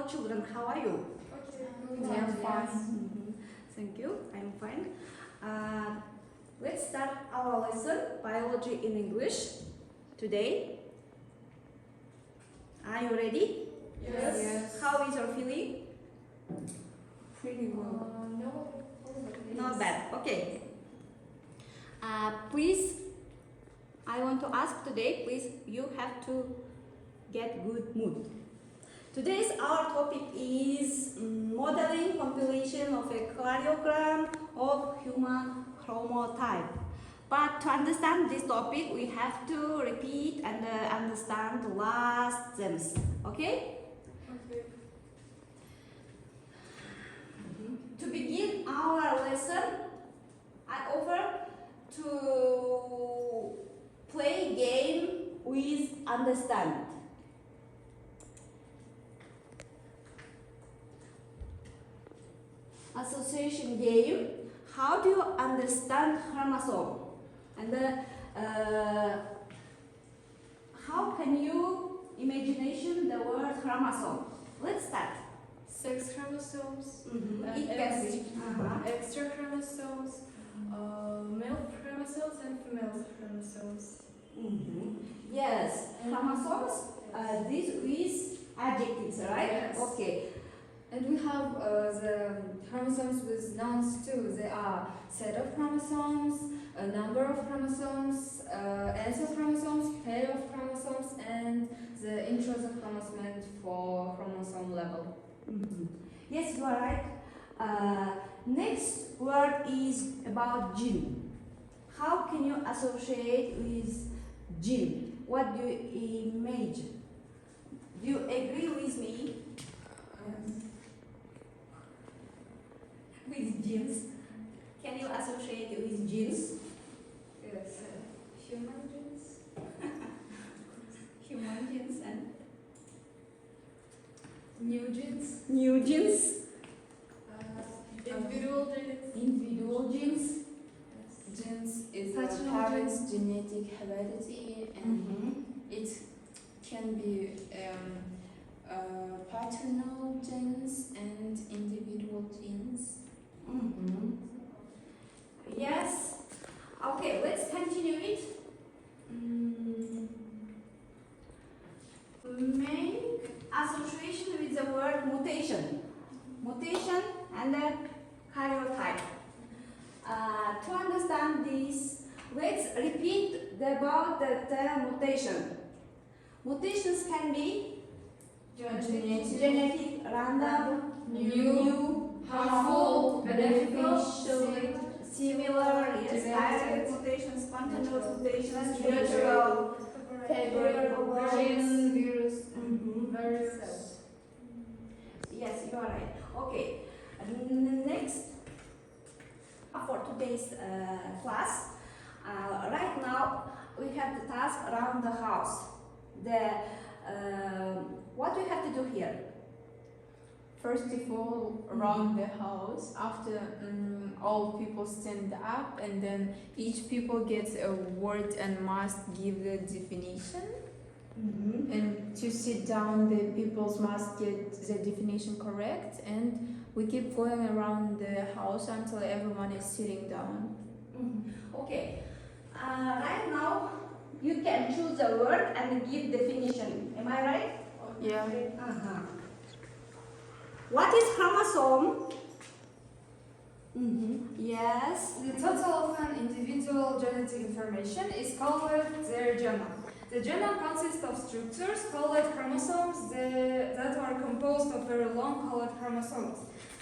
Hello children, how are you? Okay. I'm fine. Thank you, I'm fine. Let's start our lesson, biology in English, today. Are you ready? Yes. How is your feeling? Pretty well. No. Not bad, okay. Please, I want to ask today, please, you have to get good mood. Today's our topic is modeling compilation of a cardiogram of human chromotype. But to understand this topic, we have to repeat and understand the last themes. Okay? Okay. To begin our lesson, I offer to play game with understand. Association game. How do you understand chromosome? And how can you imagination the word chromosome? Let's start. Sex chromosomes, It can be. extra chromosomes, male chromosomes and female chromosomes. Yes, chromosomes. This is adjectives, right? Yes. Okay. And we have the chromosomes with nouns too. They are set of chromosomes, a number of chromosomes, answer chromosomes, pair of chromosomes, and the intrusive chromosome for chromosome level. Yes, you are right. Next word is about gene. How can you associate with gene? What do you imagine? Do you agree with me? With genes? Can you associate with genes? Yes. Human genes. Human genes and New genes. new genes? Individual genes. Individual genes? Genes is Paternal a parent's genetic heredity, and it can be paternal genes and individual genes. Yes. Okay, let's continue it. Make association with the word mutation. Mutation and then karyotype. To understand this, let's repeat about the term mutation. Mutations can be genetic, random, new, harmful, beneficial, similar, yes, direct mutations, spontaneous mutations, natural, favorable genes, virus, virus. Yes, you are right. Okay. Next, for today's class, right now we have the task around the house. What we have to do here? First of all, around the house, after all people stand up, and then each people gets a word and must give the definition. And to sit down, the peoples must get the definition correct, and we keep going around the house until everyone is sitting down. Okay. Right now, you can choose a word and give definition. Am I right? Yeah. What is chromosome? Yes. The total of an individual genetic information is called their genome. The genome consists of structures called chromosomes that are composed of very long colored chromosomes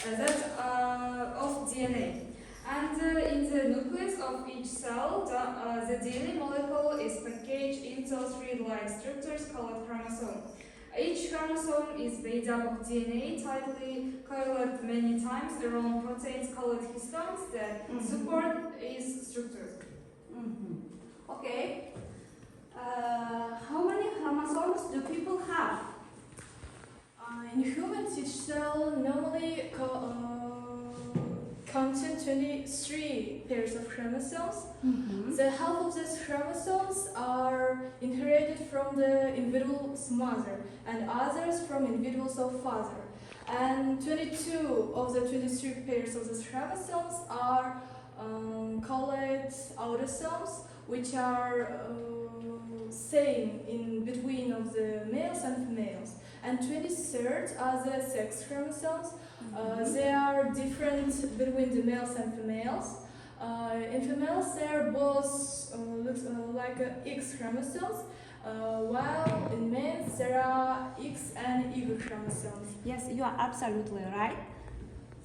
of DNA. And in the nucleus of each cell, the DNA molecule is packaged into thread-like structures called chromosomes. Each chromosome is made up of DNA tightly coiled many times around proteins called histones that support its structures. Okay. How many chromosomes do people have? In humans, each cell normally contain 23 pairs of chromosomes. Mhm. The half of these chromosomes are inherited from the individual's mother and others from individuals of father. And 22 of the 23 pairs of these chromosomes are called autosomes, which are same in between of the males and females. And 23rd are the sex chromosomes. They are different between the males and females. In females, they are both like X chromosomes, while in males there are X and Y chromosomes. Yes, you are absolutely right.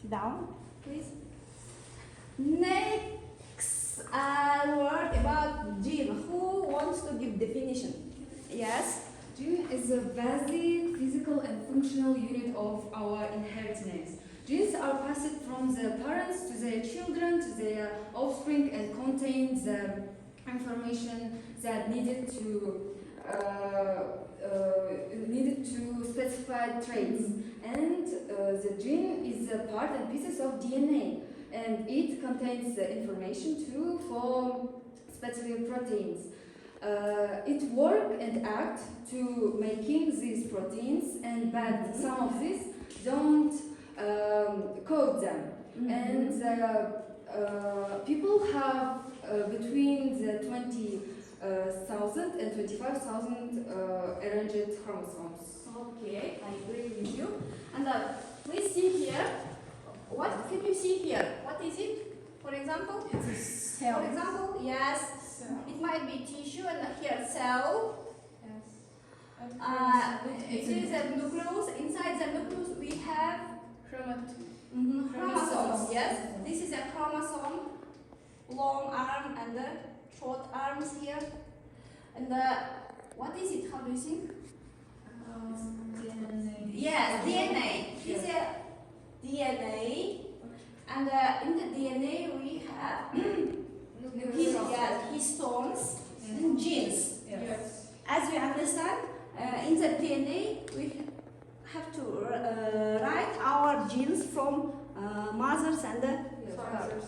Sit down, please. Next word about gene. Who wants to give definition? Yes. Gene is a basic physical and functional unit of our inheritance. Genes are passed from the parents to their children to their offspring and contain the information that needed to specify traits. And the gene is a part and pieces of DNA, and it contains the information too for specific proteins. It work and act to making these proteins, but some of these don't code them. And people have between the 20,000 and 25,000 arranged chromosomes. Okay, I agree with you. And please see here. What can you see here? What is it? For example? It's a cell. For example, yes. It might be tissue and here cell. It is a nucleus. Inside the nucleus we have chromosomes. Yes, this is a chromosome, long arm and the short arms here. And what is it? How do you think? DNA. Yes, DNA. This is a DNA, and in the DNA we have histones and genes. Yes. As we understand, in the DNA we have to write our genes from mothers and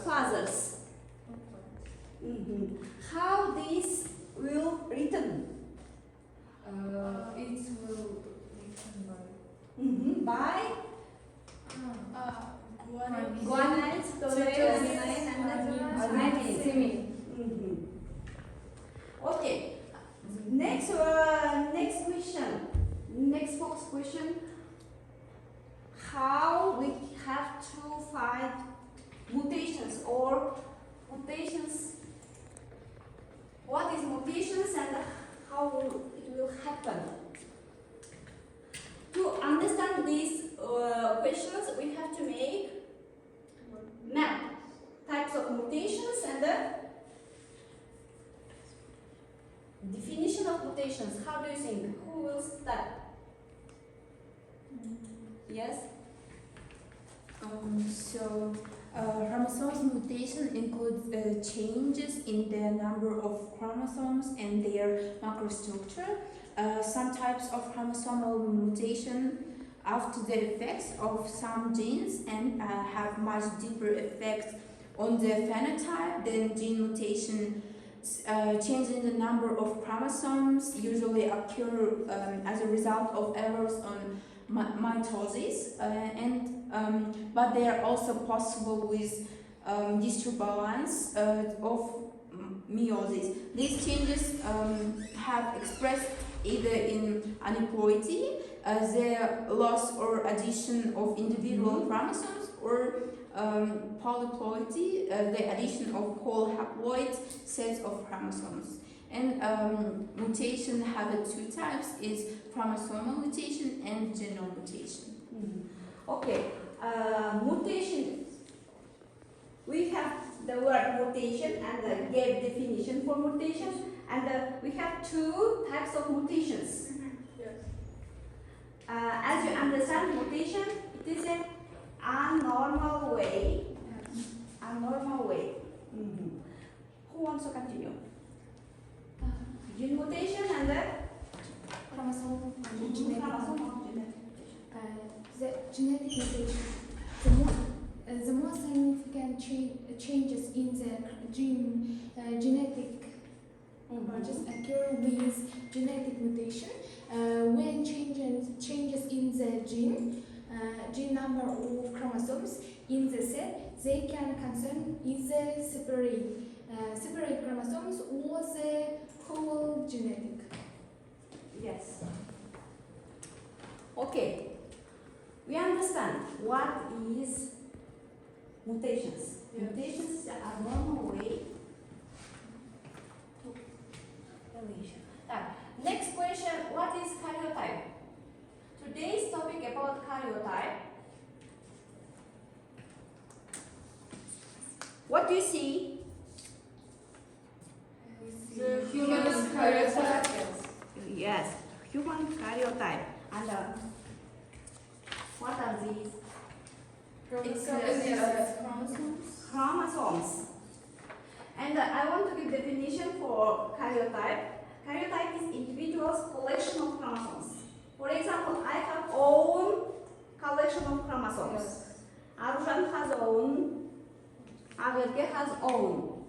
fathers. How this will written? It will written By guanides, Okay. Next question. Next box question. How we have to find mutations or mutations? What is mutations and how it will happen? To understand these questions, we have to make map types of mutations and the definition of mutations. How do you think? Who will start? Yes? Chromosomes mutation includes changes in the number of chromosomes and their microstructure. Some types of chromosomal mutation after the effects of some genes and have much deeper effects on the phenotype than gene mutation. Change in the number of chromosomes usually occur as a result of errors on mitosis, but they are also possible with disturbances of meiosis. These changes have expressed either in aneuploidy, the loss or addition of individual chromosomes, or polyploidy, the addition of whole haploid sets of chromosomes. And mutation have two types: is chromosomal mutation and genome mutation. Okay, mutation. We have the word mutation and the gave definition for mutation, and we have two types of mutations. As you understand, mutation, it is an abnormal way. Abnormal way. Who wants to continue? Gene mutation and the Chromosomal genetic mutation. the genetic mutation. The more significant changes in the genetic branches occur with genetic mutation. When changes in the gene number of chromosomes in the cell, they can concern either separate chromosomes or the whole genetic. Yes. Okay. We understand what is mutations. Mutations is an abnormal way to deletion. Next question, what is karyotype? Today's topic about karyotype. What do you see? The human karyotype. Yes, human karyotype. And what are these? Chromosomes. And I want to give definition for karyotype. Karyotype is individual's collection of chromosomes. For example, I have own collection of chromosomes. Arjan has own. Agerke has own.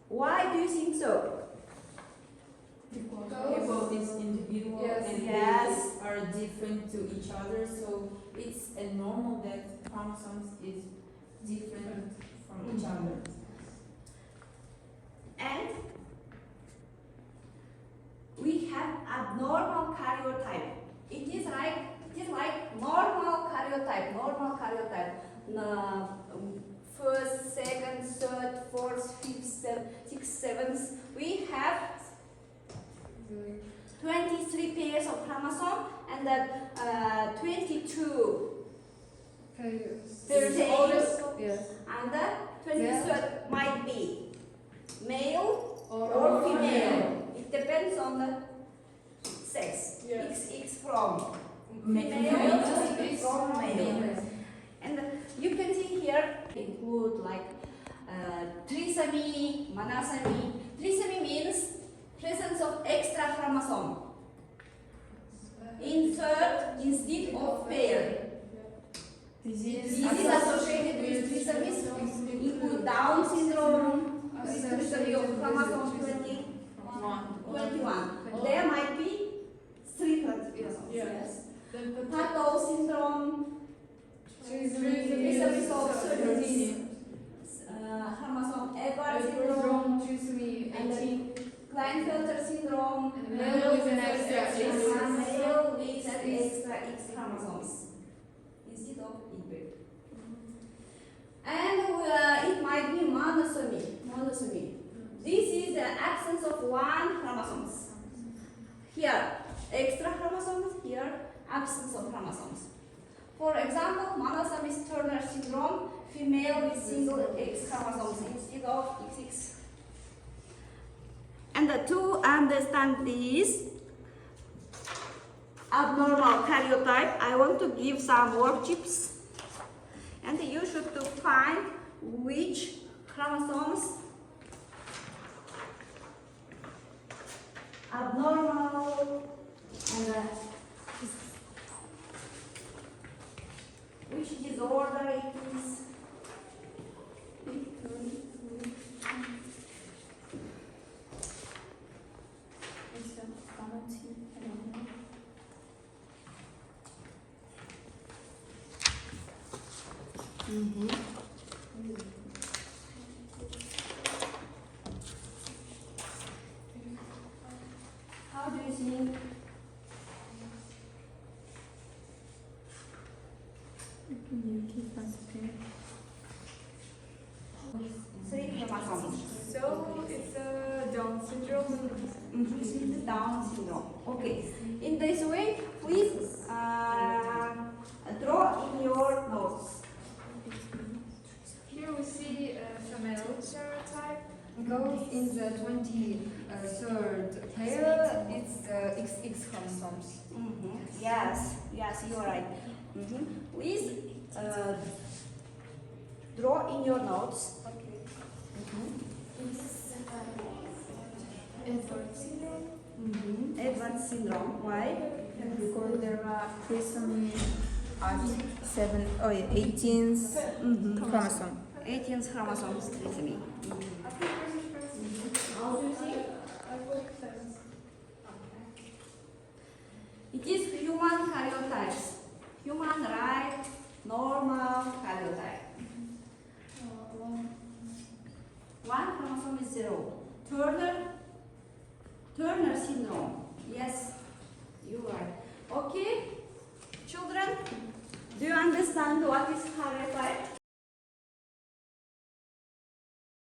Why do you think so? Because it's individual Yes. and Yes. they are different to each other, so it's a normal that chromosomes is different from each other. And we have abnormal karyotype. It is like normal karyotype. First, second, third, fourth, fifth, sixth, seventh. We have 23 pairs of chromosome and 22 pairs. Yes. And the 23rd might be male or female. It depends on the sex. XX from female, XX from male. And you can see here include like trisomy, monosomy. Trisomy means presence of extra chromosome. Insert instead of pair. Disease associated with trisomies include Down syndrome, trisomy of chromosome 21. There might be 3 chromosomes. Yes. Pato syndrome, trisomy of disease, chromosome Edwards syndrome, and Klinefelter syndrome, Male with an extra X. Male with an extra X chromosomes instead of Y. And it might be monosomy. This is the absence of one chromosomes. Here, extra chromosomes. Here, absence of chromosomes. For example, monosomy is Turner syndrome, female with single X chromosomes instead of XX. And to understand this abnormal karyotype, I want to give some worksheets. And you should to find which chromosomes abnormal and which disorder it is. How do you think? Three chromosomes. So it's Down syndrome. Down syndrome. Okay. In this way, please draw in your notes. Here we see female stereotype. Goes in the 23rd pair, it's XX chromosomes. Yes, you're right. Please draw in your notes. Edwards syndrome. Why? Because there are trisomy at 18th chromosome. 18th chromosome trisomy. How do you think? It is human karyotypes. Human, right? Normal karyotype. One chromosome is 0. Turner syndrome. Yes, you are right. Okay, children, do you understand what is karyotype?